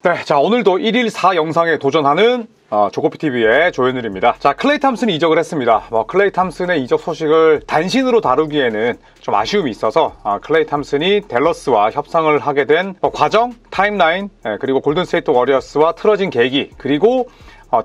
네, 자 오늘도 1일 4 영상에 도전하는 조코피TV의 조현일입니다. 자, 클레이 탐슨이 이적을 했습니다. 클레이 탐슨의 이적 소식을 단신으로 다루기에는 좀 아쉬움이 있어서 클레이 탐슨이 댈러스와 협상을 하게 된 과정, 타임라인, 그리고 골든스테이트 워리어스와 틀어진 계기, 그리고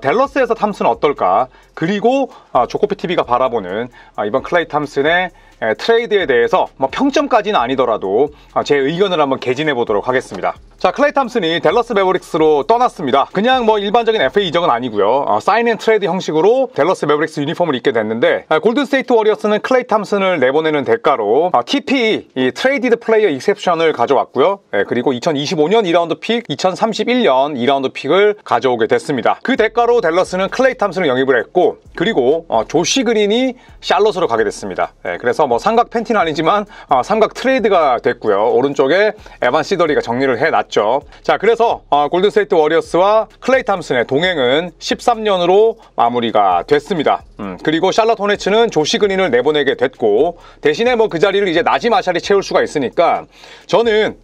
댈러스에서 탐슨은 어떨까, 그리고 조코피TV가 바라보는 이번 클레이 탐슨의 트레이드에 대해서 평점까지는 아니더라도 제 의견을 한번 개진해 보도록 하겠습니다. 자, 클레이 탐슨이 댈러스 매버릭스로 떠났습니다. 그냥 일반적인 FA 이적은 아니고요. 사인 앤 트레이드 형식으로 댈러스 매버릭스 유니폼을 입게 됐는데, 골든스테이트 워리어스는 클레이 탐슨을 내보내는 대가로 TPE, 이 트레이디드 플레이어 익셉션을 가져왔고요. 그리고 2025년 2라운드 픽, 2031년 2라운드 픽을 가져오게 됐습니다. 그 대가로 댈러스는 클레이 탐슨을 영입을 했고, 그리고 조시 그린이 샬롯으로 가게 됐습니다. 그래서 삼각 팬티는 아니지만 삼각 트레이드가 됐고요. 오른쪽에 에반 시더리가 정리를 해놨죠. 자, 그래서 골든스테이트 워리어스와 클레이 탐슨의 동행은 13년으로 마무리가 됐습니다. 그리고 샬럿 호네츠는 조시 그린을 내보내게 됐고, 대신에 그 자리를 이제 나지 마샬이 채울 수가 있으니까 저는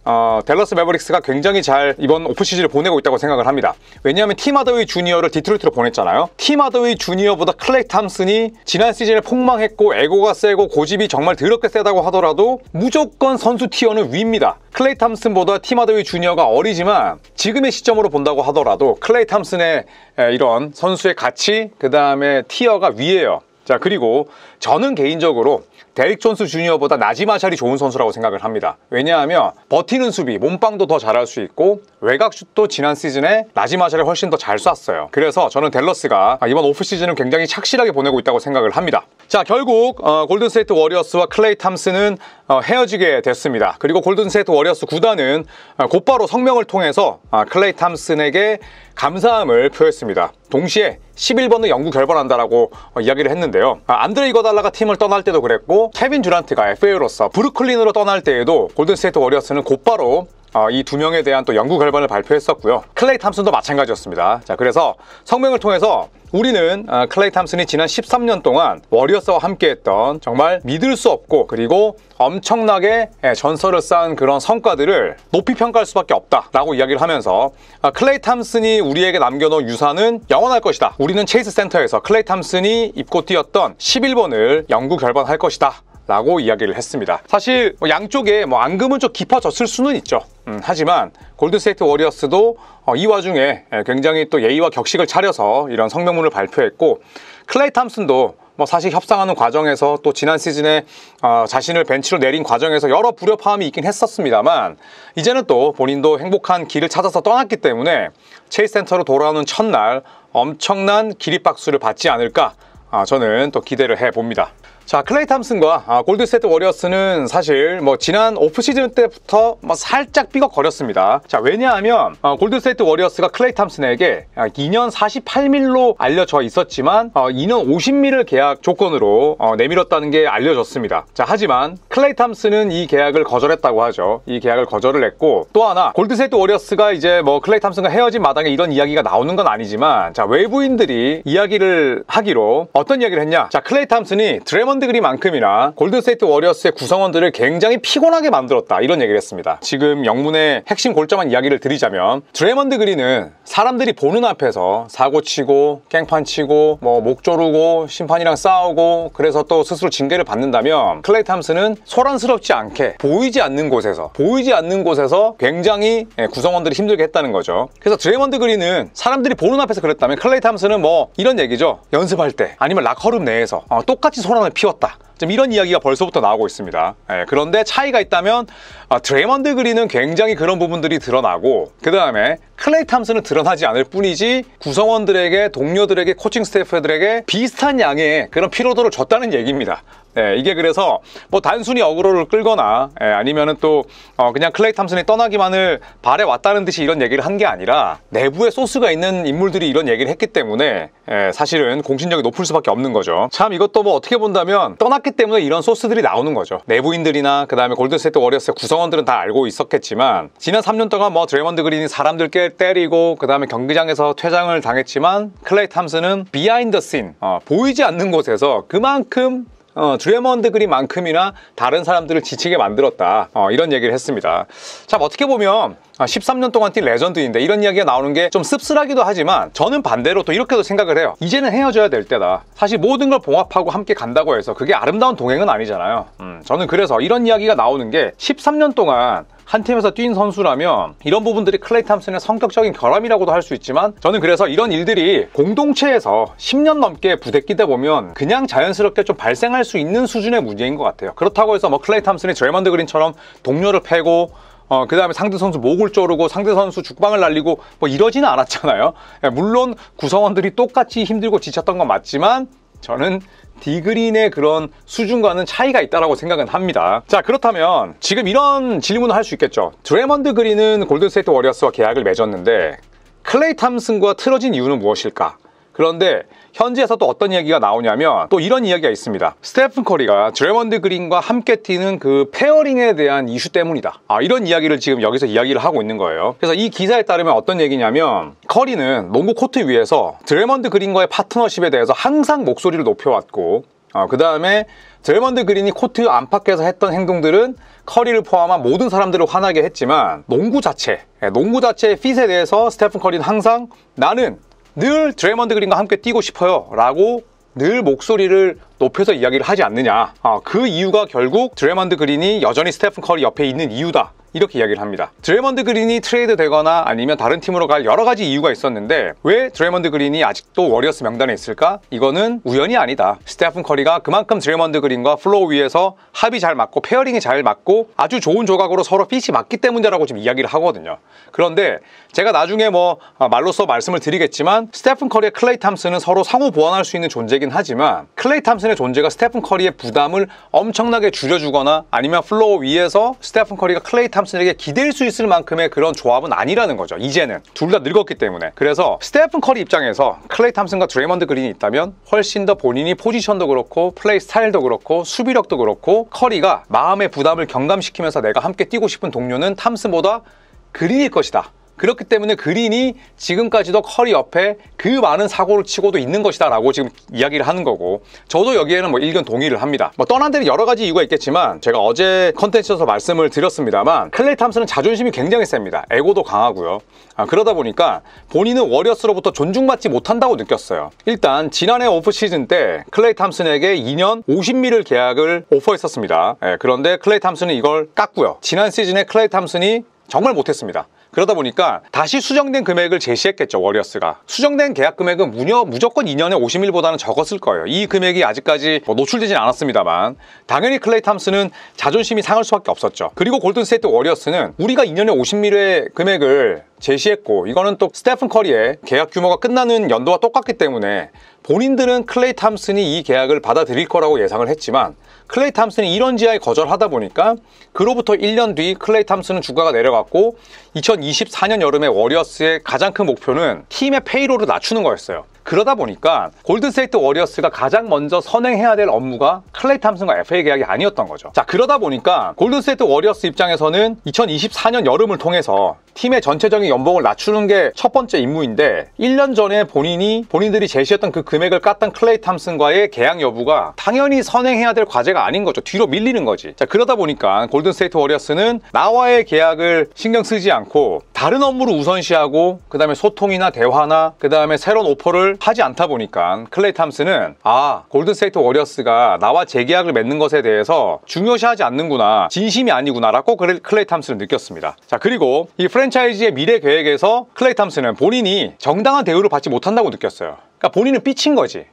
댈러스 매버릭스가 굉장히 잘 이번 오프시즌을 보내고 있다고 생각을 합니다. 왜냐하면 팀 하더웨이 주니어를 디트로이트로 보냈잖아요. 팀 하더웨이 주니어보다 클레이 탐슨이 지난 시즌에 폭망했고 에고가 세고 고집이 정말 더럽게 세다고 하더라도 무조건 선수 티어는 위입니다. 클레이 탐슨보다 팀 하더웨이 주니어가 어리지만 지금의 시점으로 본다고 하더라도 클레이 탐슨의 이런 선수의 가치, 그 다음에 티어가 위에요. 자, 그리고 저는 개인적으로 데릭 존스 주니어보다 나지 마샬이 좋은 선수라고 생각을 합니다. 왜냐하면 버티는 수비, 몸빵도 더 잘할 수 있고 외곽슛도 지난 시즌에 나지 마샬이 훨씬 더 잘 쐈어요. 그래서 저는 댈러스가 이번 오프시즌을 굉장히 착실하게 보내고 있다고 생각을 합니다. 자, 결국 골든스테이트 워리어스와 클레이 탐슨은 헤어지게 됐습니다. 그리고 골든스테이트 워리어스 구단은 곧바로 성명을 통해서 클레이 탐슨에게 감사함을 표했습니다. 동시에 11번을 영구 결번한다라고 이야기를 했는데요. 안드레 이거달라가 팀을 떠날 때도 그랬고, 케빈 듀란트가 FA로서 브루클린으로 떠날 때에도 골든스테이트 워리어스는 곧바로 이 두 명에 대한 또 영구 결번을 발표했었고요. 클레이 탐슨도 마찬가지였습니다. 자, 그래서 성명을 통해서 우리는 클레이 탐슨이 지난 13년 동안 워리어스와 함께했던 정말 믿을 수 없고 그리고 엄청나게 전설을 쌓은 그런 성과들을 높이 평가할 수밖에 없다라고 이야기를 하면서 클레이 탐슨이 우리에게 남겨놓은 유산은 영원할 것이다. 우리는 체이스 센터에서 클레이 탐슨이 입고 뛰었던 11번을 영구 결번할 것이다 라고 이야기를 했습니다. 사실 양쪽에 앙금은 좀 깊어졌을 수는 있죠. 하지만 골든스테이트 워리어스도 이 와중에 굉장히 또 예의와 격식을 차려서 이런 성명문을 발표했고, 클레이 탐슨도 사실 협상하는 과정에서 또 지난 시즌에 자신을 벤치로 내린 과정에서 여러 불협화음이 있긴 했었습니다만, 이제는 또 본인도 행복한 길을 찾아서 떠났기 때문에 체이스 센터로 돌아오는 첫날 엄청난 기립박수를 받지 않을까 저는 또 기대를 해봅니다. 자, 클레이 탐슨과 골든스테이트 워리어스는 사실 지난 오프시즌 때부터 살짝 삐걱거렸습니다. 자, 왜냐하면 골든스테이트 워리어스가 클레이 탐슨에게 2년 48밀로 알려져 있었지만 2년 50밀을 계약 조건으로 내밀었다는 게 알려졌습니다. 자, 하지만 클레이 탐슨은 이 계약을 거절했다고 하죠. 이 계약을 거절을 했고, 또 하나 골든스테이트 워리어스가 이제 클레이 탐슨과 헤어진 마당에 이런 이야기가 나오는 건 아니지만, 자, 외부인들이 이야기를 하기로 어떤 이야기를 했냐. 자, 클레이 탐슨이 드래먼드 그린만큼이나 골든스테이트 워리어스의 구성원들을 굉장히 피곤하게 만들었다, 이런 얘기를 했습니다. 지금 영문의 핵심 골자만 이야기를 드리자면, 드래먼드 그린은 사람들이 보는 앞에서 사고치고 깽판치고 목 조르고 심판이랑 싸우고 그래서 또 스스로 징계를 받는다면, 클레이 탐슨은 소란스럽지 않게 보이지 않는 곳에서 굉장히 구성원들이 힘들게 했다는 거죠. 그래서 드래먼드 그린은 사람들이 보는 앞에서 그랬다면, 클레이 탐슨은 이런 얘기죠. 연습할 때 아니면 락커룸 내에서 똑같이 소란을 피웠다, 좀 이런 이야기가 벌써부터 나오고 있습니다. 그런데 차이가 있다면 드래먼드 그린은 굉장히 그런 부분들이 드러나고, 그 다음에 클레이 탐슨은 드러나지 않을 뿐이지 구성원들에게, 동료들에게, 코칭 스태프들에게 비슷한 양의 그런 피로도를 줬다는 얘기입니다. 이게 그래서 단순히 어그로를 끌거나 아니면은 또 그냥 클레이 탐슨이 떠나기만을 바래왔다는 듯이 이런 얘기를 한 게 아니라, 내부에 소스가 있는 인물들이 이런 얘기를 했기 때문에 사실은 공신력이 높을 수밖에 없는 거죠. 참, 이것도 어떻게 본다면 떠났기 때문에 이런 소스들이 나오는 거죠. 내부인들이나 그 다음에 골든스테이트 워리어스의 구성원들은 다 알고 있었겠지만, 지난 3년 동안 드래먼드 그린이 사람들께 때리고 그 다음에 경기장에서 퇴장을 당했지만, 클레이 탐슨은 비하인드 씬, 보이지 않는 곳에서 그만큼 드래먼드 그린만큼이나 다른 사람들을 지치게 만들었다. 이런 얘기를 했습니다. 자, 어떻게 보면 13년 동안 뛴 레전드인데 이런 이야기가 나오는 게 좀 씁쓸하기도 하지만 저는 반대로 또 이렇게도 생각을 해요. 이제는 헤어져야 될 때다. 사실 모든 걸 봉합하고 함께 간다고 해서 그게 아름다운 동행은 아니잖아요. 저는 그래서 이런 이야기가 나오는 게 13년 동안 한 팀에서 뛴 선수라면 이런 부분들이 클레이 탐슨의 성격적인 결함이라고도 할 수 있지만 저는 그래서 이런 일들이 공동체에서 10년 넘게 부대끼다 보면 그냥 자연스럽게 좀 발생할 수 있는 수준의 문제인 것 같아요. 그렇다고 해서 뭐 클레이 탐슨이 드래먼드 그린처럼 동료를 패고 그 다음에 상대 선수 목을 조르고 상대 선수 죽방을 날리고 뭐 이러지는 않았잖아요. 물론 구성원들이 똑같이 힘들고 지쳤던 건 맞지만 저는 디그린의 그런 수준과는 차이가 있다고 생각은 합니다. 자, 그렇다면 지금 이런 질문을 할 수 있겠죠. 드래먼드 그린은 골든스테이트 워리어스와 계약을 맺었는데 클레이 탐슨과 틀어진 이유는 무엇일까? 그런데 현지에서 또 어떤 이야기가 나오냐면 또 이런 이야기가 있습니다. 스테픈 커리가 드래먼드 그린과 함께 뛰는 그 페어링에 대한 이슈 때문이다. 이런 이야기를 지금 여기서 이야기를 하고 있는 거예요. 그래서 이 기사에 따르면 어떤 얘기냐면 커리는 농구 코트 위에서 드래먼드 그린과의 파트너십에 대해서 항상 목소리를 높여왔고 그 다음에 드래먼드 그린이 코트 안팎에서 했던 행동들은 커리를 포함한 모든 사람들을 화나게 했지만 농구 자체의 핏에 대해서 스테픈 커리는 항상 나는 늘 드래먼드 그린과 함께 뛰고 싶어요 라고 늘 목소리를 높여서 이야기를 하지 않느냐. 그 이유가 결국 드래먼드 그린이 여전히 스테픈 커리 옆에 있는 이유다. 이렇게 이야기를 합니다. 드래먼드 그린이 트레이드 되거나 아니면 다른 팀으로 갈 여러 가지 이유가 있었는데 왜 드래먼드 그린이 아직도 워리어스 명단에 있을까? 이거는 우연이 아니다. 스테픈 커리가 그만큼 드래먼드 그린과 플로우 위에서 합이 잘 맞고 페어링이 잘 맞고 아주 좋은 조각으로 서로 핏이 맞기 때문이라고 지금 이야기를 하거든요. 그런데 제가 나중에 말로써 말씀을 드리겠지만 스테픈 커리와 클레이 탐슨은 서로 상호 보완할 수 있는 존재이긴 하지만 클레이 탐슨의 존재가 스테픈 커리의 부담을 엄청나게 줄여주거나 아니면 플로우 위에서 스테픈 커리가 클레이 탐슨에게 기댈 수 있을 만큼의 그런 조합은 아니라는 거죠. 이제는 둘 다 늙었기 때문에. 그래서 스테픈 커리 입장에서 클레이 탐슨과 드래먼드 그린이 있다면 훨씬 더 본인이 포지션도 그렇고 플레이 스타일도 그렇고 수비력도 그렇고 커리가 마음의 부담을 경감시키면서 내가 함께 뛰고 싶은 동료는 탐슨보다 그린일 것이다. 그렇기 때문에 그린이 지금까지도 커리 옆에 그 많은 사고를 치고도 있는 것이다 라고 지금 이야기를 하는 거고 저도 여기에는 일견 동의를 합니다. 떠난 데는 여러 가지 이유가 있겠지만 제가 어제 컨텐츠에서 말씀을 드렸습니다만 클레이 탐슨은 자존심이 굉장히 셉니다. 에고도 강하고요. 그러다 보니까 본인은 워리어스로부터 존중받지 못한다고 느꼈어요. 일단 지난해 오프시즌 때 클레이 탐슨에게 2년 50밀을 계약을 오퍼했었습니다. 그런데 클레이 탐슨은 이걸 깠고요. 지난 시즌에 클레이 탐슨이 정말 못했습니다. 그러다 보니까 다시 수정된 금액을 제시했겠죠, 워리어스가. 수정된 계약 금액은 무조건 2년에 50밀보다는 적었을 거예요. 이 금액이 아직까지 노출되진 않았습니다만 당연히 클레이 탐슨은 자존심이 상할 수밖에 없었죠. 그리고 골든스테이트 워리어스는 우리가 2년에 50밀의 금액을 제시했고 이거는 또 스테픈 커리의 계약 규모가 끝나는 연도와 똑같기 때문에 본인들은 클레이 탐슨이 이 계약을 받아들일 거라고 예상을 했지만 클레이 탐슨이 이런 지하에 거절하다 보니까 그로부터 1년 뒤 클레이 탐슨은 주가가 내려갔고 2024년 여름에 워리어스의 가장 큰 목표는 팀의 페이로를 낮추는 거였어요. 그러다 보니까 골든스테이트 워리어스가 가장 먼저 선행해야 될 업무가 클레이 탐슨과 FA 계약이 아니었던 거죠. 자, 그러다 보니까 골든스테이트 워리어스 입장에서는 2024년 여름을 통해서 팀의 전체적인 연봉을 낮추는 게 첫 번째 임무인데 1년 전에 본인들이 제시했던 그 금액을 깠던 클레이 탐슨과의 계약 여부가 당연히 선행해야 될 과제가 아닌 거죠. 뒤로 밀리는 거지. 자, 그러다 보니까 골든스테이트 워리어스는 나와의 계약을 신경 쓰지 않고 다른 업무를 우선시하고 그 다음에 소통이나 대화나 그 다음에 새로운 오퍼를 하지 않다 보니까 클레이 탐슨은 골든스테이트 워리어스가 나와 재계약을 맺는 것에 대해서 중요시하지 않는구나, 진심이 아니구나 라고 클레이 탐슨은 느꼈습니다. 자, 그리고 이 프랜차이즈의 미래 계획에서 클레이 탐슨은 본인이 정당한 대우를 받지 못한다고 느꼈어요. 그러니까 본인은 삐친 거지.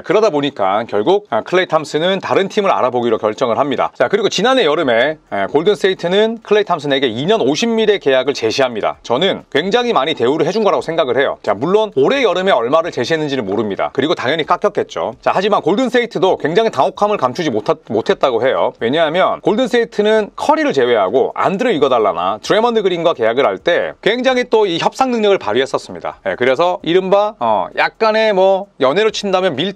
그러다 보니까 결국 클레이 탐슨은 다른 팀을 알아보기로 결정을 합니다. 자, 그리고 지난해 여름에 골든스테이트는 클레이 탐슨에게 2년 50밀의 계약을 제시합니다. 저는 굉장히 많이 대우를 해준 거라고 생각을 해요. 자, 물론 올해 여름에 얼마를 제시했는지는 모릅니다. 그리고 당연히 깎였겠죠. 자, 하지만 골든스테이트도 굉장히 당혹함을 감추지 못했다고 해요. 왜냐하면 골든스테이트는 커리를 제외하고 안드레 이거달라나 드래먼드 그린과 계약을 할 때 굉장히 또 이 협상 능력을 발휘했었습니다. 그래서 이른바 약간의 연애로 친다면 밀당?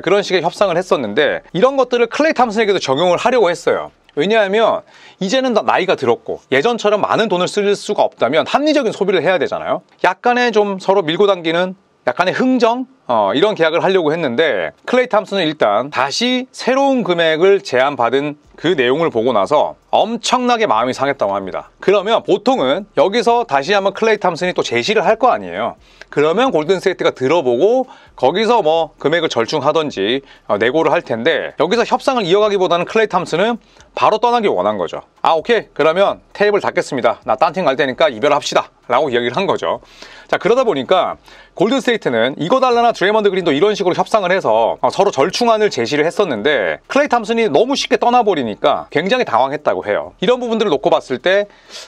그런 식의 협상을 했었는데 이런 것들을 클레이 탐슨에게도 적용을 하려고 했어요. 왜냐하면 이제는 나이가 들었고 예전처럼 많은 돈을 쓸 수가 없다면 합리적인 소비를 해야 되잖아요. 약간의 좀 서로 밀고 당기는 약간의 흥정? 이런 계약을 하려고 했는데 클레이 탐슨은 일단 다시 새로운 금액을 제안받은 그 내용을 보고 나서 엄청나게 마음이 상했다고 합니다. 그러면 보통은 여기서 다시 한번 클레이 탐슨이 또 제시를 할 거 아니에요. 그러면 골든스테이트가 들어보고 거기서 뭐 금액을 절충하던지 내고를 할 텐데, 여기서 협상을 이어가기보다는 클레이 탐슨은 바로 떠나기 원한 거죠. 아, 오케이, 그러면 테이블 닫겠습니다. 나 딴 팀 갈 테니까 이별합시다 라고 이야기를 한 거죠. 자, 그러다 보니까 골든스테이트는 이거 달라나 드레이먼드 그린도 이런 식으로 협상을 해서 서로 절충안을 제시를 했었는데, 클레이 탐슨이 너무 쉽게 떠나버리니까 굉장히 당황했다고 해요. 이런 부분들을 놓고 봤을 때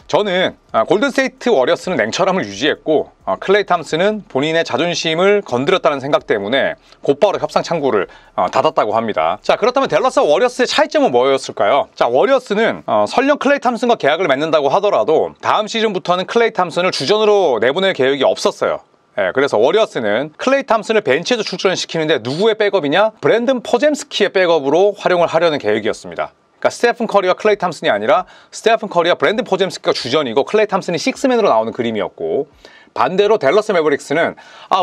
저는 골든스테이트 워리어스는 냉철함을 유지했고 클레이 탐슨은 본인의 자존심을 건드렸다는 생각 때문에 곧바로 협상 창구를 닫았다고 합니다. 자, 그렇다면 댈러스와 워리어스의 차이점은 뭐였을까요? 자, 워리어스는 설령 클레이 탐슨과 계약을 맺는다고 하더라도 다음 시즌부터는 클레이 탐슨을 주전으로 내보낼 계획이 없었어요. 그래서 워리어스는 클레이 탐슨을 벤치에서 출전시키는데 누구의 백업이냐? 브랜든 포젬스키의 백업으로 활용을 하려는 계획이었습니다. 그러니까 스테픈 커리와 클레이 탐슨이 아니라 스테픈 커리와 브랜든 포젬스키가 주전이고 클레이 탐슨이 식스맨으로 나오는 그림이었고, 반대로 댈러스 매버릭스는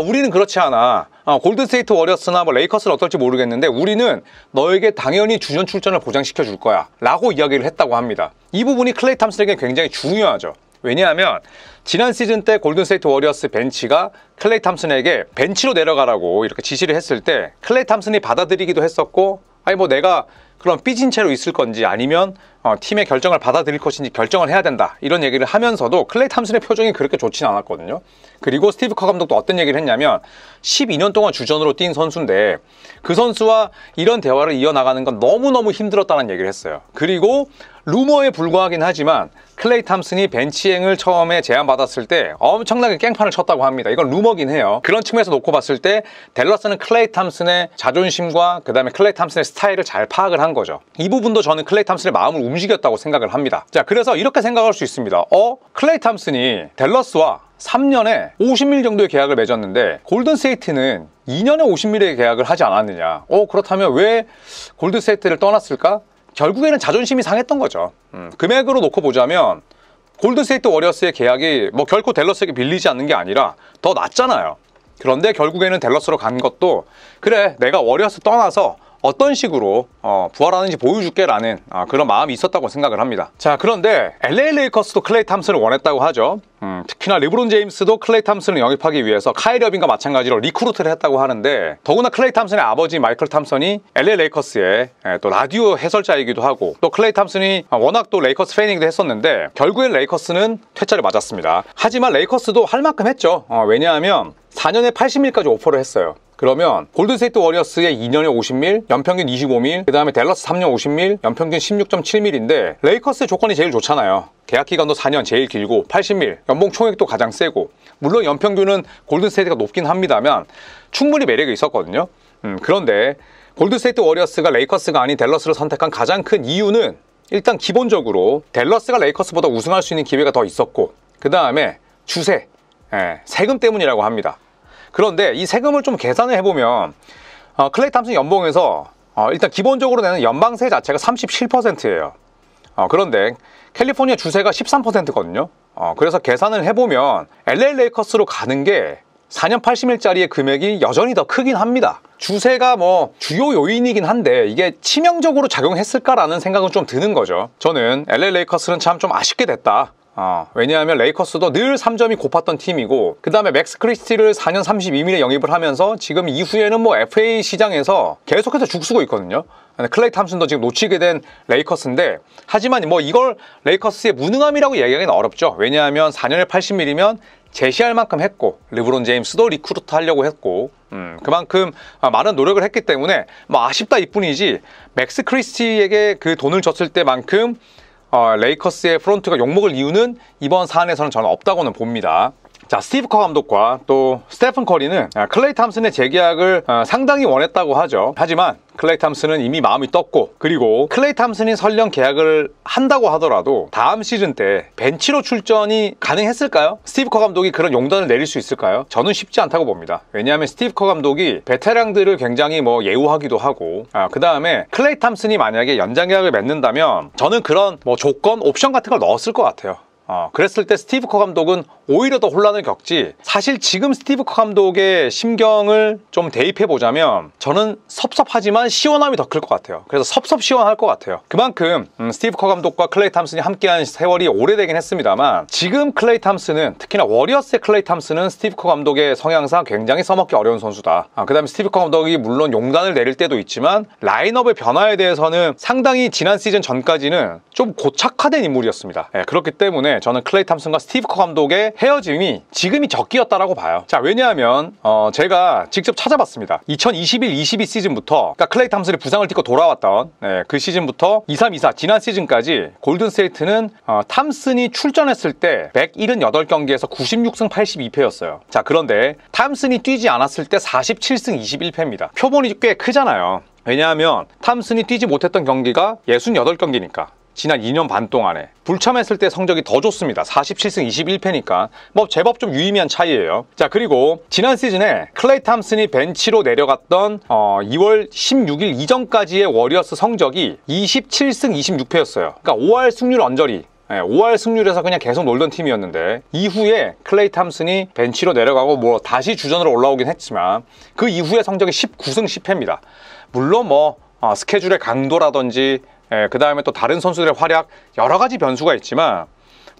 우리는 그렇지 않아. 골든스테이트 워리어스나 뭐 레이커스는 어떨지 모르겠는데 우리는 너에게 당연히 주전 출전을 보장시켜 줄 거야 라고 이야기를 했다고 합니다. 이 부분이 클레이 탐슨에게 굉장히 중요하죠. 왜냐하면 지난 시즌 때 골든스테이트 워리어스 벤치가 클레이 탐슨에게 벤치로 내려가라고 이렇게 지시를 했을 때 클레이 탐슨이 받아들이기도 했었고, 아니 뭐 내가 그런 삐진 채로 있을 건지 아니면 팀의 결정을 받아들일 것인지 결정을 해야 된다 이런 얘기를 하면서도 클레이 탐슨의 표정이 그렇게 좋지는 않았거든요. 그리고 스티브 커 감독도 어떤 얘기를 했냐면 12년 동안 주전으로 뛴 선수인데 그 선수와 이런 대화를 이어나가는 건 너무너무 힘들었다는 얘기를 했어요. 그리고 루머에 불과하긴 하지만 클레이 탐슨이 벤치행을 처음에 제안받았을 때 엄청나게 깽판을 쳤다고 합니다. 이건 루머긴 해요. 그런 측면에서 놓고 봤을 때 댈러스는 클레이 탐슨의 자존심과 그 다음에 클레이 탐슨의 스타일을 잘 파악을 한 거죠. 이 부분도 저는 클레이 탐슨의 마음을 움직였다고 생각을 합니다. 자, 그래서 이렇게 생각할 수 있습니다. 클레이 탐슨이 댈러스와 3년에 50밀 정도의 계약을 맺었는데 골든스테이트는 2년에 50밀의 계약을 하지 않았느냐. 그렇다면 왜 골든스테이트를 떠났을까? 결국에는 자존심이 상했던 거죠. 금액으로 놓고 보자면 골든스테이트 워리어스의 계약이 뭐 결코 댈러스에게 빌리지 않는 게 아니라 더 낫잖아요. 그런데 결국에는 댈러스로 간 것도 그래, 내가 워리어스 떠나서 어떤 식으로 부활하는지 보여줄게 라는 그런 마음이 있었다고 생각을 합니다. 자, 그런데 LA 레이커스도 클레이 탐슨을 원했다고 하죠. 특히나 르브론 제임스도 클레이 탐슨을 영입하기 위해서 카일 어빙과 마찬가지로 리크루트를 했다고 하는데, 더구나 클레이 탐슨의 아버지 마이클 탐슨이 LA 레이커스의 또 라디오 해설자이기도 하고 또 클레이 탐슨이 워낙 또 레이커스 팬이기도 했었는데 결국엔 레이커스는 퇴짜를 맞았습니다. 하지만 레이커스도 할 만큼 했죠. 왜냐하면 4년에 80밀까지 오퍼를 했어요. 그러면 골든스테이트 워리어스의 2년에 50밀, 연평균 25밀, 그 다음에 댈러스 3년 50밀, 연평균 16.7밀인데 레이커스의 조건이 제일 좋잖아요. 계약 기간도 4년 제일 길고 80밀, 연봉 총액도 가장 세고, 물론 연평균은 골든스테이트가 높긴 합니다만 충분히 매력이 있었거든요. 그런데 골든스테이트 워리어스가 레이커스가 아닌 댈러스를 선택한 가장 큰 이유는 일단 기본적으로 댈러스가 레이커스보다 우승할 수 있는 기회가 더 있었고, 그 다음에 주세, 세금 때문이라고 합니다. 그런데 이 세금을 좀 계산을 해보면 클레이 탐슨 연봉에서 일단 기본적으로 내는 연방세 자체가 37%예요. 그런데 캘리포니아 주세가 13%거든요. 그래서 계산을 해보면 LA 레이커스로 가는 게 4년 80밀짜리의 금액이 여전히 더 크긴 합니다. 주세가 뭐 주요 요인이긴 한데 이게 치명적으로 작용했을까라는 생각은 좀 드는 거죠. 저는 LA 레이커스는 참 좀 아쉽게 됐다. 왜냐하면 레이커스도 늘 3점이 고팠던 팀이고, 그 다음에 맥스 크리스티를 4년 32밀에 영입을 하면서 지금 이후에는 뭐 FA 시장에서 계속해서 죽쓰고 있거든요. 클레이 탐슨도 지금 놓치게 된 레이커스인데, 하지만 뭐 이걸 레이커스의 무능함이라고 얘기하기는 어렵죠. 왜냐하면 4년에 80밀이면 제시할 만큼 했고, 르브론 제임스도 리크루트 하려고 했고, 그만큼 많은 노력을 했기 때문에 뭐 아쉽다 이뿐이지, 맥스 크리스티에게 그 돈을 줬을 때만큼 레이커스의 프론트가 욕먹을 이유는 이번 사안에서는 저는 없다고는 봅니다. 자, 스티브 커 감독과 또 스테픈 커리는 클레이 탐슨의 재계약을 상당히 원했다고 하죠. 하지만 클레이 탐슨은 이미 마음이 떴고, 그리고 클레이 탐슨이 설령 계약을 한다고 하더라도 다음 시즌 때 벤치로 출전이 가능했을까요? 스티브 커 감독이 그런 용단을 내릴 수 있을까요? 저는 쉽지 않다고 봅니다. 왜냐하면 스티브 커 감독이 베테랑들을 굉장히 뭐 예우하기도 하고, 그 다음에 클레이 탐슨이 만약에 연장 계약을 맺는다면 저는 그런 뭐 조건, 옵션 같은 걸 넣었을 것 같아요. 그랬을 때 스티브 커 감독은 오히려 더 혼란을 겪지, 사실 지금 스티브 커 감독의 심경을 좀 대입해보자면 저는 섭섭하지만 시원함이 더 클 것 같아요. 그래서 섭섭시원할 것 같아요. 그만큼 스티브 커 감독과 클레이 탐슨이 함께한 세월이 오래되긴 했습니다만, 지금 클레이 탐슨은, 특히나 워리어스의 클레이 탐슨은 스티브 커 감독의 성향상 굉장히 써먹기 어려운 선수다. 그 다음에 스티브 커 감독이 물론 용단을 내릴 때도 있지만 라인업의 변화에 대해서는 상당히 지난 시즌 전까지는 좀 고착화된 인물이었습니다. 그렇기 때문에 저는 클레이 탐슨과 스티브 커 감독의 헤어짐이 지금이 적기였다라고 봐요. 자, 왜냐하면 제가 직접 찾아봤습니다. 2021-22 시즌부터, 그러니까 클레이 탐슨이 부상을 딛고 돌아왔던 그 시즌부터 23-24 지난 시즌까지 골든스테이트는 탐슨이 출전했을 때 178경기에서 96승 82패였어요. 자, 그런데 탐슨이 뛰지 않았을 때 47승 21패입니다. 표본이 꽤 크잖아요. 왜냐하면 탐슨이 뛰지 못했던 경기가 68경기니까 지난 2년 반 동안에 불참했을 때 성적이 더 좋습니다. 47승 21패니까 뭐 제법 좀 유의미한 차이예요. 자, 그리고 지난 시즌에 클레이 탐슨이 벤치로 내려갔던 2월 16일 이전까지의 워리어스 성적이 27승 26패였어요. 그러니까 5할 승률 언저리, 5할 승률에서 그냥 계속 놀던 팀이었는데, 이후에 클레이 탐슨이 벤치로 내려가고 뭐 다시 주전으로 올라오긴 했지만 그 이후에 성적이 19승 10패입니다. 물론 뭐 스케줄의 강도라든지 그 다음에 또 다른 선수들의 활약, 여러 가지 변수가 있지만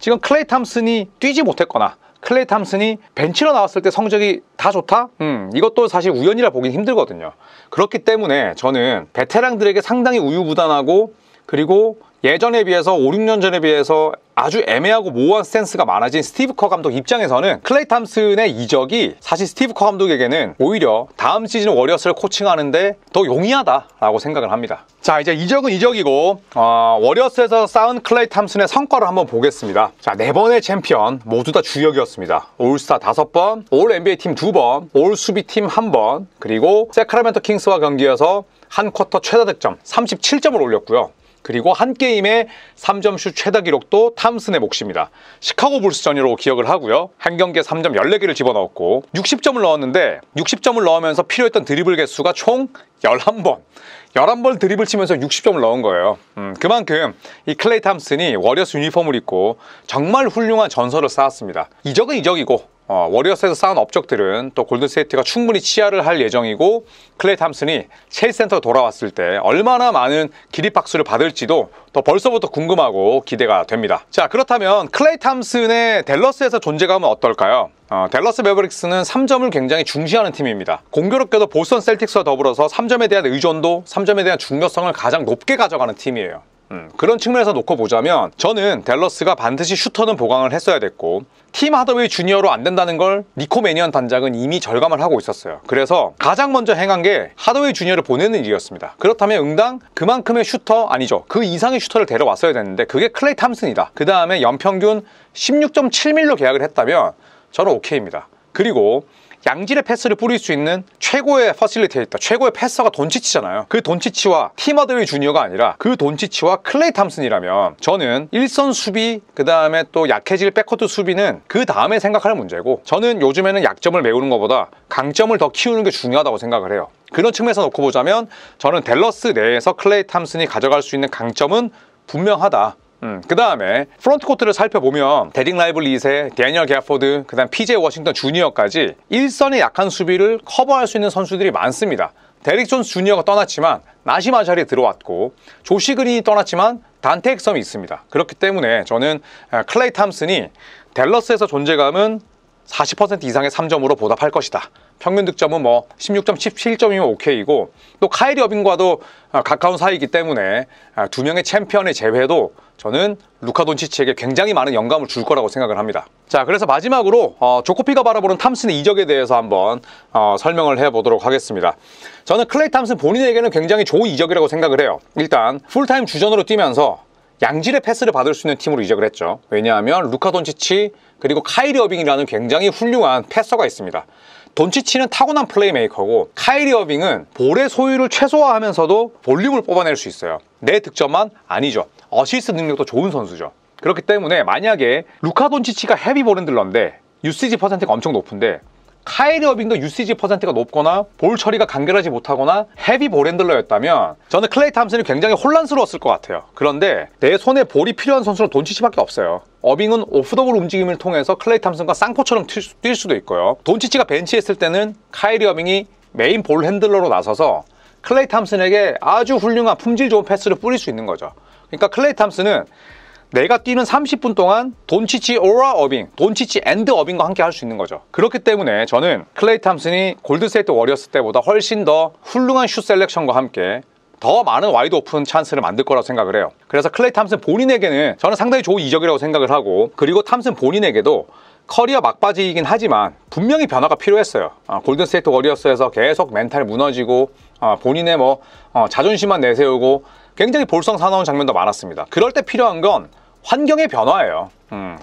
지금 클레이 탐슨이 뛰지 못했거나 클레이 탐슨이 벤치로 나왔을 때 성적이 다 좋다? 이것도 사실 우연이라 보긴 힘들거든요. 그렇기 때문에 저는 베테랑들에게 상당히 우유부단하고, 그리고 예전에 비해서 5, 6년 전에 비해서 아주 애매하고 모호한 스탠스가 많아진 스티브 커 감독 입장에서는 클레이 탐슨의 이적이 사실 스티브 커 감독에게는 오히려 다음 시즌 워리어스를 코칭하는데 더 용이하다라고 생각을 합니다. 자, 이제 이적은 이적이고 워리어스에서 쌓은 클레이 탐슨의 성과를 한번 보겠습니다. 자, 4번의 챔피언 모두 다 주역이었습니다. 올스타 5번, 올 NBA 팀 2번, 올 수비팀 1번, 그리고 세크라멘토 킹스와 경기에서 한 쿼터 최다 득점 37점을 올렸고요. 그리고 한 게임의 3점슛 최다 기록도 탐슨의 몫입니다. 시카고 불스전으로 기억을 하고요. 한 경기에 3점 14개를 집어넣었고 60점을 넣었는데, 60점을 넣으면서 필요했던 드리블 개수가 총 11번. 11번 드리블 치면서 60점을 넣은 거예요. 그만큼 이 클레이 탐슨이 워리어스 유니폼을 입고 정말 훌륭한 전설을 쌓았습니다. 이적은 이적이고 워리어스에서 쌓은 업적들은 또 골든스테이트가 충분히 치하를 할 예정이고, 클레이 탐슨이 첼시 센터로 돌아왔을 때 얼마나 많은 기립박수를 받을지도 또 벌써부터 궁금하고 기대가 됩니다. 자, 그렇다면 클레이 탐슨의 댈러스에서 존재감은 어떨까요? 댈러스 매버릭스는 3점을 굉장히 중시하는 팀입니다. 공교롭게도 보스턴 셀틱스와 더불어서 3점에 대한 의존도, 3점에 대한 중요성을 가장 높게 가져가는 팀이에요. 그런 측면에서 놓고 보자면 저는 댈러스가 반드시 슈터는 보강을 했어야 됐고, 팀 하더웨이 주니어로 안 된다는 걸 니코 매니언 단장은 이미 절감을 하고 있었어요. 그래서 가장 먼저 행한 게 하더웨이 주니어를 보내는 일이었습니다. 그렇다면 응당 그만큼의 슈터, 아니죠, 그 이상의 슈터를 데려왔어야 됐는데 그게 클레이 탐슨이다. 그 다음에 연평균 16.7밀로 계약을 했다면 저는 오케이입니다. 그리고 양질의 패스를 뿌릴 수 있는 최고의 퍼실리테이터, 최고의 패서가 돈치치잖아요. 그 돈치치와 팀 하더웨이 주니어가 아니라 그 돈치치와 클레이 탐슨이라면 저는 일선 수비, 그 다음에 또 약해질 백코트 수비는 그 다음에 생각할 문제고, 저는 요즘에는 약점을 메우는 것보다 강점을 더 키우는 게 중요하다고 생각을 해요. 그런 측면에서 놓고 보자면 저는 댈러스 내에서 클레이 탐슨이 가져갈 수 있는 강점은 분명하다. 그 다음에 프론트코트를 살펴보면 데릭 라이블리세, 데니얼 게포드, 그 다음 PJ 워싱턴 주니어까지 일선의 약한 수비를 커버할 수 있는 선수들이 많습니다. 데릭 존스 주니어가 떠났지만 나심 아잘이 들어왔고, 조시 그린이 떠났지만 단테 엑섬이 있습니다. 그렇기 때문에 저는 클레이 탐슨이 댈러스에서 존재감은 40% 이상의 3점으로 보답할 것이다. 평균 득점은 뭐 16점, 17점이면 오케이고, 또 카이리 어빙과도 가까운 사이이기 때문에 두 명의 챔피언의 제외도 저는 루카 돈치치에게 굉장히 많은 영감을 줄 거라고 생각을 합니다. 자, 그래서 마지막으로 조코피가 바라보는 탐슨의 이적에 대해서 한번 설명을 해보도록 하겠습니다. 저는 클레이 탐슨 본인에게는 굉장히 좋은 이적이라고 생각을 해요. 일단 풀타임 주전으로 뛰면서 양질의 패스를 받을 수 있는 팀으로 이적을 했죠. 왜냐하면 루카 돈치치 그리고 카이리 어빙이라는 굉장히 훌륭한 패서가 있습니다. 돈치치는 타고난 플레이메이커고, 카이리 어빙은 볼의 소유를 최소화하면서도 볼륨을 뽑아낼 수 있어요. 내 득점만 아니죠. 어시스트 능력도 좋은 선수죠. 그렇기 때문에 만약에 루카 돈치치가 헤비 볼핸들러인데 유시지 퍼센트가 엄청 높은데 카이리 어빙도 유시지 퍼센트가 높거나 볼 처리가 간결하지 못하거나 헤비 볼 핸들러였다면 저는 클레이 탐슨이 굉장히 혼란스러웠을 것 같아요. 그런데 내 손에 볼이 필요한 선수는 돈치치밖에 없어요. 어빙은 오프 더 볼 움직임을 통해서 클레이 탐슨과 쌍포처럼 뛸 수도 있고요. 돈치치가 벤치에 있을 때는 카이리 어빙이 메인 볼 핸들러로 나서서 클레이 탐슨에게 아주 훌륭한 품질 좋은 패스를 뿌릴 수 있는 거죠. 그러니까 클레이 탐슨은 내가 뛰는 30분 동안 돈치치 오라 어빙, 돈치치 앤드 어빙과 함께 할 수 있는 거죠. 그렇기 때문에 저는 클레이 탐슨이 골든스테이트 워리어스 때보다 훨씬 더 훌륭한 슛 셀렉션과 함께 더 많은 와이드 오픈 찬스를 만들 거라고 생각을 해요. 그래서 클레이 탐슨 본인에게는 저는 상당히 좋은 이적이라고 생각을 하고, 그리고 탐슨 본인에게도 커리어 막바지이긴 하지만 분명히 변화가 필요했어요. 골든스테이트 워리어스에서 계속 멘탈 무너지고 본인의 자존심만 내세우고 굉장히 볼성 사나운 장면도 많았습니다. 그럴 때 필요한 건 환경의 변화예요.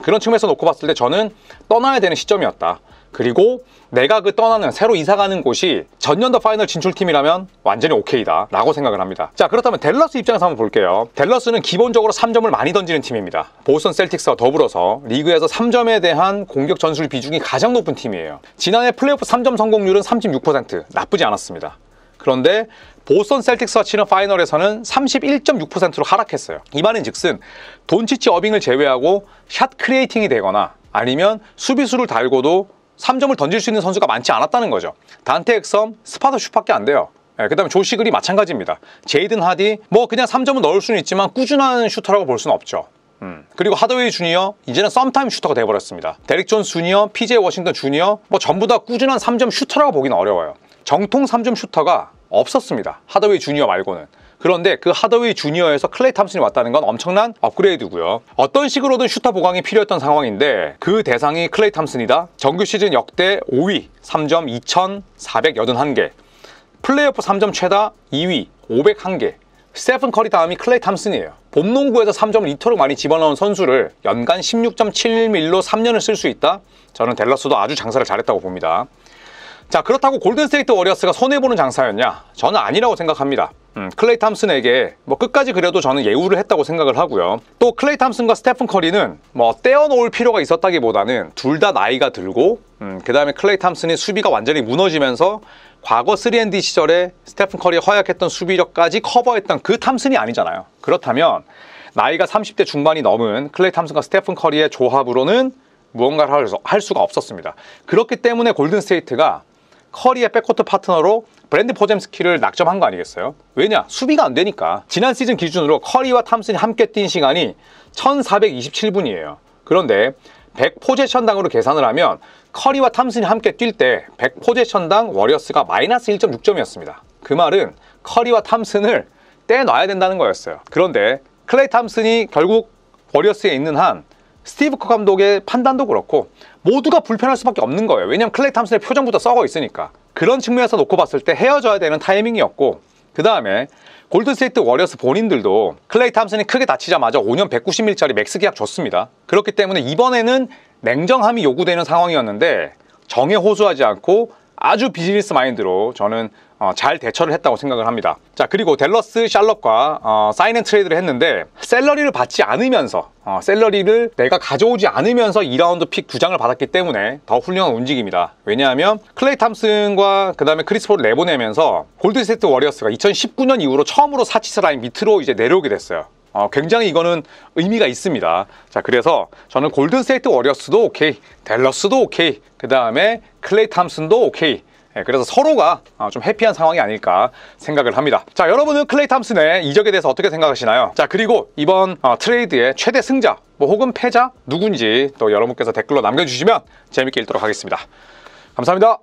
그런 측면에서 놓고 봤을 때 저는 떠나야 되는 시점이었다. 그리고 내가 그 떠나는, 새로 이사가는 곳이 전년도 파이널 진출팀이라면 완전히 오케이다 라고 생각을 합니다. 자, 그렇다면 댈러스 입장에서 한번 볼게요. 댈러스는 기본적으로 3점을 많이 던지는 팀입니다. 보스턴 셀틱스와 더불어서 리그에서 3점에 대한 공격 전술 비중이 가장 높은 팀이에요. 지난해 플레이오프 3점 성공률은 36%, 나쁘지 않았습니다. 그런데 보스턴 셀틱스와 치는 파이널에서는 31.6%로 하락했어요. 이 말은 즉슨 돈치치 어빙을 제외하고 샷 크리에이팅이 되거나 아니면 수비수를 달고도 3점을 던질 수 있는 선수가 많지 않았다는 거죠. 단테 엑섬, 스파더 슛밖에 안 돼요. 그 다음에 조시 그리 마찬가지입니다. 제이든 하디, 그냥 3점은 넣을 수는 있지만 꾸준한 슈터라고 볼 수는 없죠. 그리고 하더웨이 주니어, 이제는 썸타임 슈터가 돼버렸습니다. 데릭 존스 주니어, PJ 워싱턴 주니어, 전부 다 꾸준한 3점 슈터라고 보기는 어려워요. 정통 3점 슈터가 없었습니다. 하더웨이 주니어 말고는. 그런데 그 하더웨이 주니어에서 클레이 탐슨이 왔다는 건 엄청난 업그레이드고요. 어떤 식으로든 슈터 보강이 필요했던 상황인데 그 대상이 클레이 탐슨이다. 정규 시즌 역대 5위 3점 2,481개, 플레이오프 3점 최다 2위 501개, 스테픈 커리 다음이 클레이 탐슨이에요. 봄농구에서 3점을 이토록 많이 집어넣은 선수를 연간 16.7밀로 3년을 쓸 수 있다? 저는 댈러스도 아주 장사를 잘했다고 봅니다. 자, 그렇다고 골든스테이트 워리어스가 손해보는 장사였냐? 저는 아니라고 생각합니다. 클레이 탐슨에게 끝까지 그래도 저는 예우를 했다고 생각을 하고요. 또 클레이 탐슨과 스테픈 커리는 떼어놓을 필요가 있었다기보다는 둘 다 나이가 들고 그 다음에 클레이 탐슨이 수비가 완전히 무너지면서 과거 3&D 시절에 스테픈 커리가 허약했던 수비력까지 커버했던 그 탐슨이 아니잖아요. 그렇다면 나이가 30대 중반이 넘은 클레이 탐슨과 스테픈 커리의 조합으로는 무언가를 할 수가 없었습니다. 그렇기 때문에 골든스테이트가 커리의 백코트 파트너로 브랜드 포젬스키를 낙점한 거 아니겠어요? 왜냐? 수비가 안 되니까. 지난 시즌 기준으로 커리와 탐슨이 함께 뛴 시간이 1427분이에요. 그런데 100포제션당으로 계산을 하면 커리와 탐슨이 함께 뛸 때 100포제션당 워리어스가 마이너스 1.6점이었습니다. 그 말은 커리와 탐슨을 떼놔야 된다는 거였어요. 그런데 클레이 탐슨이 결국 워리어스에 있는 한 스티브 커 감독의 판단도 그렇고 모두가 불편할 수밖에 없는 거예요. 왜냐면 클레이 탐슨의 표정부터 썩어 있으니까. 그런 측면에서 놓고 봤을 때 헤어져야 되는 타이밍이었고, 그 다음에 골든스테이트 워리어스 본인들도 클레이 탐슨이 크게 다치자마자 5년 190밀짜리 맥스 계약 줬습니다. 그렇기 때문에 이번에는 냉정함이 요구되는 상황이었는데 정에 호소하지 않고 아주 비즈니스 마인드로 저는 잘 대처를 했다고 생각을 합니다. 자, 그리고 댈러스 샬럿과 사인 앤 트레이드를 했는데 샐러리를 받지 않으면서 샐러리를 내가 가져오지 않으면서 2라운드 픽 2장을 받았기 때문에 더 훌륭한 움직임이다. 왜냐하면 클레이 탐슨과 그 다음에 크리스 폴을 내보내면서 골든스테이트 워리어스가 2019년 이후로 처음으로 사치스 라인 밑으로 이제 내려오게 됐어요. 굉장히 이거는 의미가 있습니다. 자, 그래서 저는 골든스테이트 워리어스도 오케이, 댈러스도 오케이, 그 다음에 클레이 탐슨도 오케이. 그래서 서로가 좀 해피한 상황이 아닐까 생각을 합니다. 자, 여러분은 클레이 탐슨의 이적에 대해서 어떻게 생각하시나요? 자, 그리고 이번 트레이드의 최대 승자 혹은 패자 누군지 또 여러분께서 댓글로 남겨주시면 재밌게 읽도록 하겠습니다. 감사합니다.